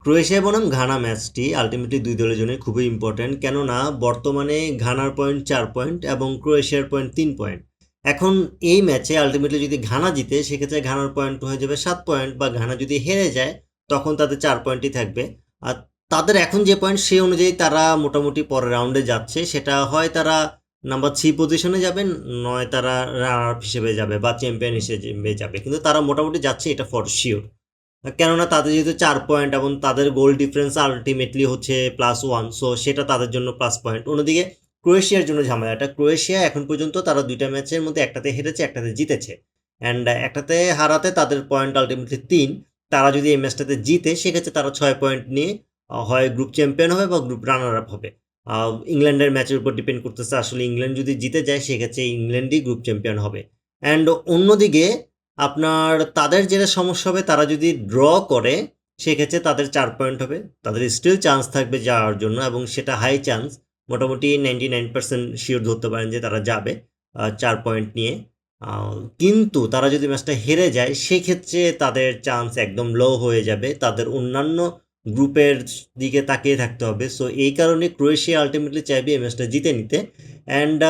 Croatia বনাম Ghana ম্যাচটি ultimately দুই দলের জন্য খুবই ইম্পর্ট্যান্ট, কেননা বর্তমানে ঘানার পয়েন্ট 4 পয়েন্ট এবং ক্রোয়েশিয়ার পয়েন্ট 3 পয়েন্ট। এখন এই ম্যাচে আলটিমেটলি যদি ঘানা জিতে সেক্ষেত্রে ঘানার পয়েন্ট হয়ে যাবে 7 পয়েন্ট, বা ঘানা যদি হেরে যায় তখন তাদের 4 পয়েন্টই থাকবে। আর তাদের এখন যে পয়েন্ট সেই অনুযায়ী তারা মোটামুটি পরের রাউন্ডে যাচ্ছে, সেটা হয় তারা নাম্বার 3 পজিশনে যাবে, নয় তারা রানার আপ হিসেবে যাবে বা চ্যাম্পিয়ন হিসেবে যাবে, কিন্তু তারা মোটামুটি যাচ্ছে, এটা ফর শিওর। কেননা তাদের যেহেতু 4 পয়েন্ট এবং তাদের গোল ডিফারেন্স আলটিমেটলি হচ্ছে +1, সো সেটা তাদের জন্য +পয়েন্ট। অন্যদিকে ক্রোয়েশিয়ার জন্য ঝামেলাটা, ক্রোয়েশিয়া এখন পর্যন্ত তারা 2টা ম্যাচের মধ্যে একটাতে হেরেছে, একটাতে জিতেছে। অ্যান্ড একটাতে হারাতে তাদের পয়েন্ট আলটিমেটলি 3। তারা যদি এই ম্যাচটাতে জিতে সেক্ষেত্রে তারা 6 পয়েন্ট নিয়ে হয় গ্রুপ চ্যাম্পিয়ন হবে বা গ্রুপ রানার আপ হবে। ইংল্যান্ডের ম্যাচের উপর ডিপেন্ড করতেছে, আসলে ইংল্যান্ড যদি জিতে যায় সেক্ষেত্রে ইংল্যান্ডই গ্রুপ চ্যাম্পিয়ন হবে। অ্যান্ড অন্যদিকে আপনার তাদের যেটা সমস্যা হবে, তারা যদি ড্র করে সেক্ষেত্রে তাদের 4 পয়েন্ট হবে, তাদের স্টিল চান্স থাকবে যাওয়ার জন্য, এবং সেটা হাই চান্স, মোটামুটি 99% শিওর ধরতে পারেন যে তারা যাবে 4 পয়েন্ট নিয়ে। কিন্তু তারা যদি ম্যাচটা হেরে যায় সেক্ষেত্রে তাদের চান্স একদম লো হয়ে যাবে, তাদের অন্যান্য গ্রুপের দিকে তাকিয়ে থাকতে হবে। সো এই কারণে ক্রোয়েশিয়া আলটিমেটলি চাইবে এই ম্যাচটা জিতে নিতে। অ্যান্ড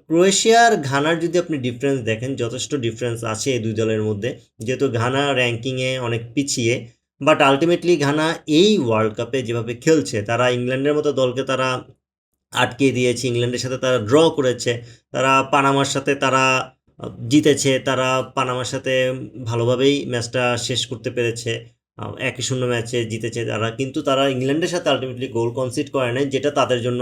ক্রোয়েশিয়ার ঘানার যদি আপনি ডিফারেন্স দেখেন, যথেষ্ট ডিফারেন্স আছে এই দুই দলের মধ্যে, যেহেতু ঘানা র্যাঙ্কিংয়ে অনেক পিছিয়ে। বাট আলটিমেটলি ঘানা এই ওয়ার্ল্ড কাপে যেভাবে খেলছে, তারা ইংল্যান্ডের মতো দলকে তারা আটকে দিয়েছে, ইংল্যান্ডের সাথে তারা ড্র করেছে, তারা পানামার সাথে তারা জিতেছে, তারা পানামার সাথে ভালোভাবেই ম্যাচটা শেষ করতে পেরেছে, 1-0 ম্যাচে জিতেছে তারা, কিন্তু তারা ইংল্যান্ডের সাথে আলটিমেটলি গোল কনসিড করে নাই, যেটা তাদের জন্য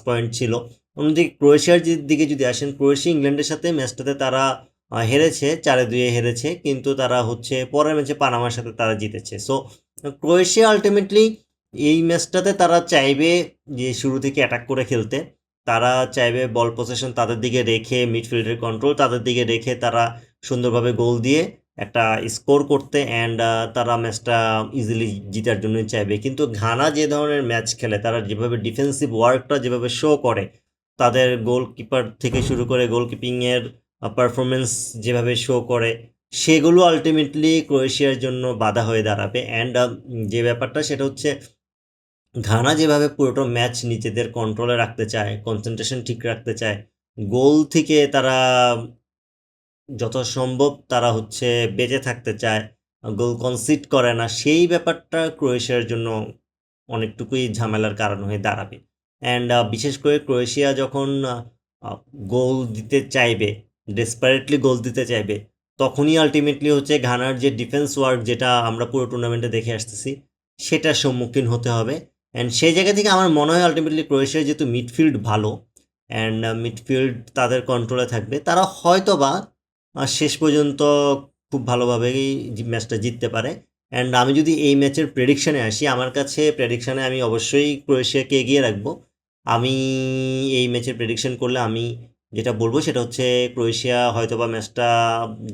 +পয়েন্ট ছিল। অন্যদিকে ক্রোয়েশিয়ার দিকে যদি আসেন, ক্রোয়েশিয়া ইংল্যান্ডের সাথে ম্যাচটাতে তারা হেরেছে, 4-2 হেরেছে, কিন্তু তারা হচ্ছে পরের ম্যাচে পানামার সাথে তারা জিতেছে। সো ক্রোয়েশিয়া আলটিমেটলি এই ম্যাচটাতে তারা চাইবে যে শুরু থেকে অ্যাটাক করে খেলতে, তারা চাইবে বল পসেশন তাদের দিকে রেখে, মিডফিল্ডের কন্ট্রোল তাদের দিকে রেখে তারা সুন্দরভাবে গোল দিয়ে একটা স্কোর করতে, অ্যান্ড তারা ম্যাচটা ইজিলি জিতার জন্যই চাইবে। কিন্তু ঘানা যে ধরনের ম্যাচ খেলে, তারা যেভাবে ডিফেন্সিভ ওয়ার্কটা যেভাবে শো করে, তাদের গোলকিপার থেকে শুরু করে গোলকিপিংয়ের পারফরমেন্স যেভাবে শো করে, সেগুলো আলটিমেটলি ক্রোয়েশিয়ার জন্য বাধা হয়ে দাঁড়াবে। অ্যান্ড যে ব্যাপারটা সেটা হচ্ছে, ঘানা যেভাবে পুরোটা ম্যাচ নিজেদের কন্ট্রোলে রাখতে চায়, কনসেন্ট্রেশন ঠিক রাখতে চায়, গোল থেকে তারা যথাসম্ভব তারা হচ্ছে বেঁচে থাকতে চায়, গোল কনসিড করে না, সেই ব্যাপারটা ক্রোয়েশিয়ার জন্য অনেকটুকুই ঝামেলার কারণ হয়ে দাঁড়াবে। অ্যান্ড বিশেষ করে ক্রোয়েশিয়া যখন গোল দিতে চাইবে, ডেসপারেটলি গোল দিতে চাইবে, তখনই আলটিমেটলি হচ্ছে ঘানার যে ডিফেন্স ওয়ার্ক, যেটা আমরা পুরো টুর্নামেন্টে দেখে আসতেছি, সেটার সম্মুখীন হতে হবে। অ্যান্ড সেই জায়গা থেকে আমার মনে হয় আলটিমেটলি ক্রোয়েশিয়ার যেহেতু মিডফিল্ড ভালো, অ্যান্ড মিডফিল্ড তাদের কন্ট্রোলে থাকবে, তারা হয়তো বা শেষ পর্যন্ত খুব ভালোভাবেই ম্যাচটা জিততে পারে। অ্যান্ড আমি যদি এই ম্যাচের প্রেডিকশানে আসি, আমার কাছে প্রেডিকশানে আমি অবশ্যই ক্রোয়েশিয়াকে এগিয়ে রাখবো। আমি এই ম্যাচের প্রেডিকশান করলে আমি যেটা বলবো সেটা হচ্ছে, ক্রোয়েশিয়া হয়তোবা ম্যাচটা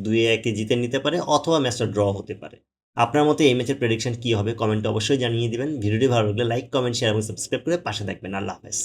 2-1 জিতে নিতে পারে, অথবা ম্যাচটা ড্র হতে পারে। আপনার মতে এই ম্যাচের প্রেডিকশান কী হবে কমেন্টে অবশ্যই জানিয়ে দিবেন। ভিডিওটি ভালো লাগলে লাইক, কমেন্ট, শেয়ার এবং সাবস্ক্রাইব করে পাশে থাকবেন। আল্লাহ হাফেজ।